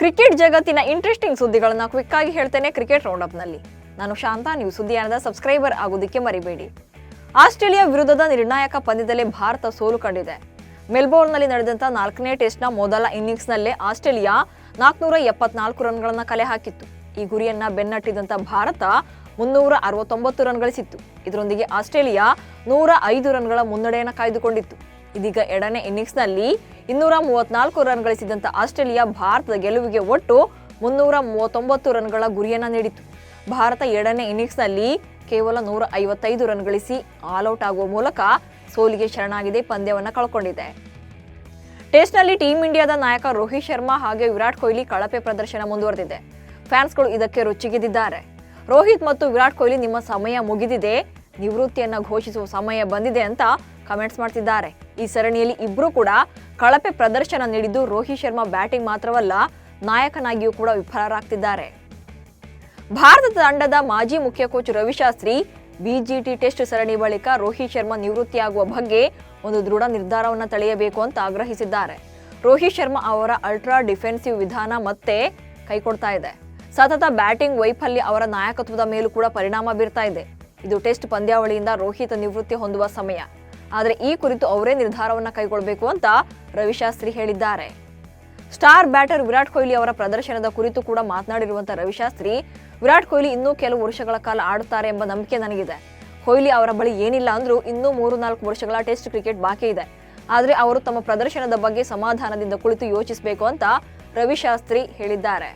Cricket ಜಗತ್ತಿನ interesting ಸುದ್ದಿಗಳನ್ನ quick ಆಗಿ ಹೇಳ್ತೇನೆ ಕ್ರಿಕೆಟ್ ರೌಂಡಪ್ ನಲ್ಲಿ. ನಾನು ಶಾಂತಾ. ನೀವು ಸುದ್ದಿಯಾನದ ಸಬ್ಸ್ಕ್ರೈಬರ್ ಆಗೋದಕ್ಕೆ ಮರಿಬೇಡಿ. ಆಸ್ಟ್ರೇಲಿಯಾ ವಿರುದ್ಧದ ನಿರ್ಣಾಯಕ ಪಂದ್ಯದಲ್ಲಿ ಭಾರತ ಸೋಲು ಕಂಡಿದೆ. ಮೆಲ್ಬೋರ್ನ್ನಲ್ಲಿ ನಡೆದಂತ 4ನೇ ಟೆಸ್ಟ್ನ ಮೊದಲ ಇನ್ನಿಂಗ್ಸ್ನಲ್ಲೇ ಆಸ್ಟ್ರೇಲಿಯಾ 474 ರನ್ಗಳನ್ನು ಕಲೆ ಹಾಕಿತ್ತು. ಈ ಗುರಿಯನ್ನ ಬೆನ್ನಟ್ಟಿದಂತ ಭಾರತ 369 ರನ್ ಗಳಿಸಿತ್ತು. ಇದರೊಂದಿಗೆ ಆಸ್ಟ್ರೇಲಿಯಾ 105 ರನ್ಗಳ ಮುನ್ನಡೆಯನ್ನು ಕಾಯ್ದುಕೊಂಡಿತ್ತು. ಇದೀಗ ಎರಡನೇ ಇನ್ನಿಂಗ್ಸ್ನಲ್ಲಿ 234 ರನ್ ಗಳಿಸಿದಂತ ಆಸ್ಟ್ರೇಲಿಯಾ ಭಾರತದ ಗೆಲುವಿಗೆ ಒಟ್ಟು 339 ರನ್ಗಳ ಗುರಿಯನ್ನ ನೀಡಿತು. ಭಾರತ ಎರಡನೇ ಇನ್ನಿಂಗ್ಸ್ನಲ್ಲಿ ಕೇವಲ 155 ರನ್ ಗಳಿಸಿ ಆಲ್ಔಟ್ ಆಗುವ ಮೂಲಕ ಸೋಲಿಗೆ ಶರಣಾಗಿದೆ, ಪಂದ್ಯವನ್ನು ಕಳ್ಕೊಂಡಿದೆ. ಟೆಸ್ಟ್ನಲ್ಲಿ ಟೀಂ ಇಂಡಿಯಾದ ನಾಯಕ ರೋಹಿತ್ ಶರ್ಮಾ ಹಾಗೆ ವಿರಾಟ್ ಕೊಹ್ಲಿ ಕಳಪೆ ಪ್ರದರ್ಶನ ಮುಂದುವರೆದಿದೆ. ಫ್ಯಾನ್ಸ್ಗಳು ಇದಕ್ಕೆ ರುಚಿಗೆದ್ದಿದ್ದಾರೆ. ರೋಹಿತ್ ಮತ್ತು ವಿರಾಟ್ ಕೊಹ್ಲಿ, ನಿಮ್ಮ ಸಮಯ ಮುಗಿದಿದೆ, ನಿವೃತ್ತಿಯನ್ನ ಘೋಷಿಸುವ ಸಮಯ ಬಂದಿದೆ ಅಂತ ಕಮೆಂಟ್ಸ್ ಮಾಡ್ತಿದ್ದಾರೆ. ಈ ಸರಣಿಯಲ್ಲಿ ಇಬ್ರು ಕೂಡ ಕಳಪೆ ಪ್ರದರ್ಶನ ನೀಡಿದ್ದು, ರೋಹಿತ್ ಶರ್ಮಾ ಬ್ಯಾಟಿಂಗ್ ಮಾತ್ರವಲ್ಲ ನಾಯಕನಾಗಿಯೂ ಕೂಡ ವಿಫಲರಾಗ್ತಿದ್ದಾರೆ. ಭಾರತ ತಂಡದ ಮಾಜಿ ಮುಖ್ಯ ಕೋಚ್ ರವಿಶಾಸ್ತ್ರಿ ಬಿಜಿಟಿ ಟೆಸ್ಟ್ ಸರಣಿ ಬಳಿಕ ರೋಹಿತ್ ಶರ್ಮಾ ನಿವೃತ್ತಿಯಾಗುವ ಬಗ್ಗೆ ಒಂದು ದೃಢ ನಿರ್ಧಾರವನ್ನು ತಳೆಯಬೇಕು ಅಂತ ಆಗ್ರಹಿಸಿದ್ದಾರೆ. ರೋಹಿತ್ ಶರ್ಮಾ ಅವರ ಅಲ್ಟ್ರಾ ಡಿಫೆನ್ಸಿವ್ ವಿಧಾನ ಮತ್ತೆ ಕೈಕೊಡ್ತಾ ಇದೆ. ಸತತ ಬ್ಯಾಟಿಂಗ್ ವೈಫಲ್ಯ ಅವರ ನಾಯಕತ್ವದ ಮೇಲೂ ಕೂಡ ಪರಿಣಾಮ ಬೀರ್ತಾ ಇದೆ. ಇದು ಟೆಸ್ಟ್ ಪಂದ್ಯಾವಳಿಯಿಂದ ರೋಹಿತ್ ನಿವೃತ್ತಿ ಹೊಂದುವ ಸಮಯ. ಆದರೆ ಈ ಕುರಿತು ಅವರೇ ನಿರ್ಧಾರವನ್ನು ಕೈಗೊಳ್ಳಬೇಕು ಅಂತ ರವಿಶಾಸ್ತ್ರಿ ಹೇಳಿದ್ದಾರೆ. ಸ್ಟಾರ್ ಬ್ಯಾಟರ್ ವಿರಾಟ್ ಕೊಹ್ಲಿ ಅವರ ಪ್ರದರ್ಶನದ ಕುರಿತು ಕೂಡ ಮಾತನಾಡಿರುವಂತಹ ರವಿಶಾಸ್ತ್ರಿ, ವಿರಾಟ್ ಕೊಹ್ಲಿ ಇನ್ನೂ ಕೆಲವು ವರ್ಷಗಳ ಕಾಲ ಆಡುತ್ತಾರೆ ಎಂಬ ನಂಬಿಕೆ ನನಗಿದೆ. ಕೊಹ್ಲಿ ಅವರ ಬಳಿ ಏನಿಲ್ಲ ಅಂದ್ರೂ ಇನ್ನೂ 3-4 ವರ್ಷಗಳ ಟೆಸ್ಟ್ ಕ್ರಿಕೆಟ್ ಬಾಕಿ ಇದೆ. ಆದರೆ ಅವರು ತಮ್ಮ ಪ್ರದರ್ಶನದ ಬಗ್ಗೆ ಸಮಾಧಾನದಿಂದ ಕುಳಿತು ಯೋಚಿಸಬೇಕು ಅಂತ ರವಿಶಾಸ್ತ್ರಿ ಹೇಳಿದ್ದಾರೆ.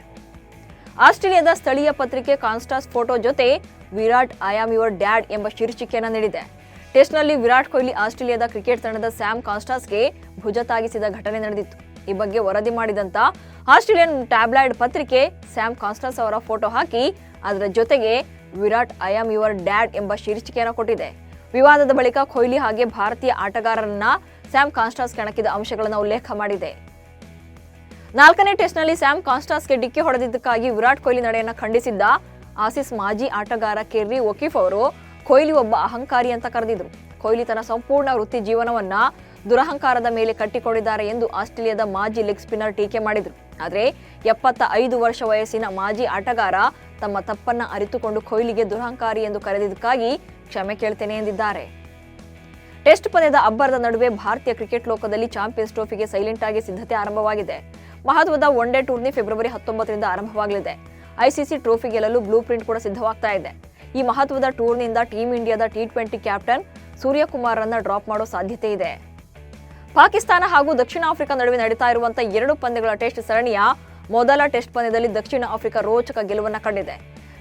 ಆಸ್ಟ್ರೇಲಿಯಾದ ಸ್ಥಳೀಯ ಪತ್ರಿಕೆ ಕಾನ್ಸ್ಟಾಸ್ ಫೋಟೋ ಜೊತೆ Virat I am your dad ಎಂಬ ಶೀರ್ಷಿಕೆಯನ್ನು ನೀಡಿದೆ. ಟೆಸ್ಟ್ನಲ್ಲಿ ವಿರಾಟ್ ಕೊಹ್ಲಿ ಆಸ್ಟ್ರೇಲಿಯಾದ ಕ್ರಿಕೆಟ್ ತಂಡದ ಸ್ಯಾಮ್ ಕಾನ್ಸ್ಟಾಸ್ಗೆ ಭುಜ ತಾಗಿಸಿದ ಘಟನೆ ನಡೆದಿತ್ತು. ಈ ಬಗ್ಗೆ ವರದಿ ಮಾಡಿದಂತ ಆಸ್ಟ್ರೇಲಿಯನ್ ಟ್ಯಾಬ್ಲಾಯ್ಡ್ ಪತ್ರಿಕೆ ಸ್ಯಾಮ್ ಕಾನ್ಸ್ಟಾಸ್ ಅವರ ಫೋಟೋ ಹಾಕಿ ಅದರ ಜೊತೆಗೆ Virat I am your dad ಎಂಬ ಶೀರ್ಷಿಕೆಯನ್ನು ಕೊಟ್ಟಿದೆ. ವಿವಾದದ ಬಳಿಕ ಕೊಹ್ಲಿ ಹಾಗೆ ಭಾರತೀಯ ಆಟಗಾರರನ್ನ ಸ್ಯಾಮ್ ಕಾನ್ಸ್ಟಾಸ್ ಕೆಣಕಿದ ಅಂಶಗಳನ್ನು ಉಲ್ಲೇಖ ಮಾಡಿದೆ. 4ನೇ ಟೆಸ್ಟ್ನಲ್ಲಿ ಸ್ಯಾಮ್ ಕಾನ್ಸ್ಟಾಸ್ಗೆ ಡಿಕ್ಕಿ ಹೊಡೆದಿದ್ದಕ್ಕಾಗಿ ವಿರಾಟ್ ಕೊಹ್ಲಿ ನಡೆಯನ್ನು ಖಂಡಿಸಿದ್ದ ಆಸೀಸ್ ಮಾಜಿ ಆಟಗಾರ ಕೆರ್ರಿ ಒಕೀಫ್ ಅವರು ಕೊಹ್ಲಿ ಒಬ್ಬ ಅಹಂಕಾರಿ ಅಂತ ಕರೆದಿದ್ರು. ಕೊಹ್ಲಿ ತನ್ನ ಸಂಪೂರ್ಣ ವೃತ್ತಿ ಜೀವನವನ್ನ ದುರಹಂಕಾರದ ಮೇಲೆ ಕಟ್ಟಿಕೊಂಡಿದ್ದಾರೆ ಎಂದು ಆಸ್ಟ್ರೇಲಿಯಾದ ಮಾಜಿ ಲೆಗ್ ಸ್ಪಿನ್ನರ್ ಟೀಕೆ ಮಾಡಿದ್ರು. ಆದರೆ 75 ವರ್ಷ ವಯಸ್ಸಿನ ಮಾಜಿ ಆಟಗಾರ ತಮ್ಮ ತಪ್ಪನ್ನ ಅರಿತುಕೊಂಡು ಕೊಹ್ಲಿಗೆ ದುರಹಂಕಾರಿ ಎಂದು ಕರೆದಿದ್ದಕ್ಕಾಗಿ ಕ್ಷಮೆ ಕೇಳ್ತೇನೆ ಎಂದಿದ್ದಾರೆ. ಟೆಸ್ಟ್ ಪಂದ್ಯದ ಅಬ್ಬರದ ನಡುವೆ ಭಾರತೀಯ ಕ್ರಿಕೆಟ್ ಲೋಕದಲ್ಲಿ ಚಾಂಪಿಯನ್ಸ್ ಟ್ರೋಫಿಗೆ ಸೈಲೆಂಟ್ ಆಗಿ ಸಿದ್ಧತೆ ಆರಂಭವಾಗಿದೆ. ಮಹತ್ವದ ಒನ್ ಡೇ ಟೂರ್ನಿ ಫೆಬ್ರವರಿ 19ರಿಂದ ಆರಂಭವಾಗಲಿದೆ. ಐಸಿಸಿ ಟ್ರೋಫಿ ಗೆಲ್ಲಲು ಬ್ಲೂ ಪ್ರಿಂಟ್ ಕೂಡ ಸಿದ್ಧವಾಗ್ತಾ ಇದೆ. ಈ ಮಹತ್ವದ ಟೂರ್ನಿಯಿಂದ ಟೀಂ ಇಂಡಿಯಾದ T20 ಕ್ಯಾಪ್ಟನ್ ಸೂರ್ಯಕುಮಾರ್ ರನ್ನ ಡ್ರಾಪ್ ಮಾಡೋ ಸಾಧ್ಯತೆ ಇದೆ. ಪಾಕಿಸ್ತಾನ ಹಾಗೂ ದಕ್ಷಿಣ ಆಫ್ರಿಕಾ ನಡುವೆ ನಡೀತಾ ಇರುವಂತಹ 2 ಪಂದ್ಯಗಳ ಟೆಸ್ಟ್ ಸರಣಿಯ ಮೊದಲ ಟೆಸ್ಟ್ ಪಂದ್ಯದಲ್ಲಿ ದಕ್ಷಿಣ ಆಫ್ರಿಕಾ ರೋಚಕ ಗೆಲುವನ್ನು ಕಂಡಿದೆ.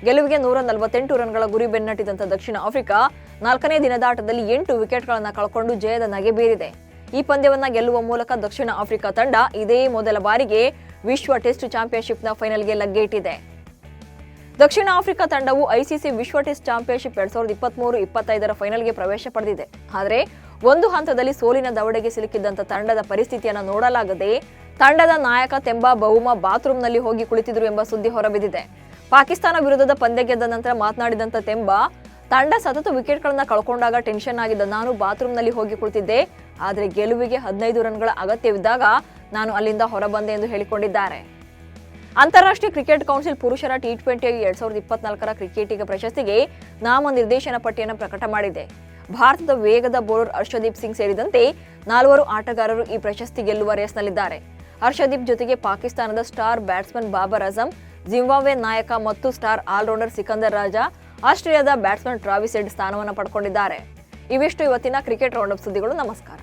ಗೆಲುವಿಗೆ 148 ರನ್ಗಳ ಗುರಿ ಬೆನ್ನಟ್ಟಿದಂತ ದಕ್ಷಿಣ ಆಫ್ರಿಕಾ 4ನೇ ದಿನದ ಆಟದಲ್ಲಿ 8 ವಿಕೆಟ್ಗಳನ್ನು ಕಳ್ಕೊಂಡು ಜಯದ ನಗೆ ಬೀರಿದೆ. ಈ ಪಂದ್ಯವನ್ನ ಗೆಲ್ಲುವ ಮೂಲಕ ದಕ್ಷಿಣ ಆಫ್ರಿಕಾ ತಂಡ ಇದೇ ಮೊದಲ ಬಾರಿಗೆ ವಿಶ್ವ ಟೆಸ್ಟ್ ಚಾಂಪಿಯನ್ಶಿಪ್ನ ಫೈನಲ್ಗೆ ಲಗ್ಗೆ ಇಟ್ಟಿದೆ. ದಕ್ಷಿಣ ಆಫ್ರಿಕಾ ತಂಡವು ಐಸಿಸಿ ವಿಶ್ವ ಟೆಸ್ಟ್ ಚಾಂಪಿಯನ್ಶಿಪ್ 2023-25ರ ಫೈನಲ್ಗೆ ಪ್ರವೇಶ ಪಡೆದಿದೆ. ಆದರೆ ಒಂದು ಹಂತದಲ್ಲಿ ಸೋಲಿನ ದವಡೆಗೆ ಸಿಲುಕಿದ್ದಂತ ತಂಡದ ಪರಿಸ್ಥಿತಿಯನ್ನು ನೋಡಲಾಗದೆ ತಂಡದ ನಾಯಕ ತೆಂಬಾ ಬೌಮಾ ಬಾತ್ರೂಮ್ನಲ್ಲಿ ಹೋಗಿ ಕುಳಿತಿದ್ರು ಎಂಬ ಸುದ್ದಿ ಹೊರಬಿದ್ದಿದೆ. ಪಾಕಿಸ್ತಾನ ವಿರುದ್ಧದ ಪಂದ್ಯ ಗೆದ್ದ ನಂತರ ಮಾತನಾಡಿದಂತ ತೆಂಬಾ, ತಂಡ ಸತತ ವಿಕೆಟ್ಗಳನ್ನ ಕಳ್ಕೊಂಡಾಗ ಟೆನ್ಷನ್ ಆಗಿದ್ದ ನಾನು ಬಾತ್ರೂಮ್ನಲ್ಲಿ ಹೋಗಿ ಕುಳಿತಿದ್ದೆ. ಆದರೆ ಗೆಲುವಿಗೆ 15 ರನ್ಗಳ ಅಗತ್ಯವಿದ್ದಾಗ ನಾನು ಅಲ್ಲಿಂದ ಹೊರಬಂದೆ ಎಂದು ಹೇಳಿಕೊಂಡಿದ್ದಾರೆ. ಅಂತಾರಾಷ್ಟ್ರೀಯ ಕ್ರಿಕೆಟ್ ಕೌನ್ಸಿಲ್ ಪುರುಷರ T20 2024ರ ಕ್ರಿಕೆಟಿಗ ಪ್ರಶಸ್ತಿಗೆ ನಾಮನಿರ್ದೇಶನ ಪಟ್ಟಿಯನ್ನು ಪ್ರಕಟ ಮಾಡಿದೆ. ಭಾರತದ ವೇಗದ ಬೌಲರ್ ಹರ್ಷದೀಪ್ ಸಿಂಗ್ ಸೇರಿದಂತೆ 4 ಆಟಗಾರರು ಈ ಪ್ರಶಸ್ತಿ ಗೆಲ್ಲುವ ರೇಸ್ನಲ್ಲಿದ್ದಾರೆ. ಹರ್ಷದೀಪ್ ಜೊತೆಗೆ ಪಾಕಿಸ್ತಾನದ star batsman Babar Azam, Zimbabwe ನಾಯಕ ಮತ್ತು ಸ್ಟಾರ್ ಆಲ್ರೌಂಡರ್ ಸಿಕಂದರ್ ರಾಜಾ, ಆಸ್ಟ್ರೇಲಿಯಾದ ಬ್ಯಾಟ್ಸ್ಮನ್ ಟ್ರಾವಿಸ್ ಹೆಡ್ ಸ್ಥಾನವನ್ನು ಪಡ್ಕೊಂಡಿದ್ದಾರೆ. ಇವಿಷ್ಟು ಇವತ್ತಿನ ಕ್ರಿಕೆಟ್ ರೌಂಡಪ್ ಸುದ್ದಿಗಳು. ನಮಸ್ಕಾರ.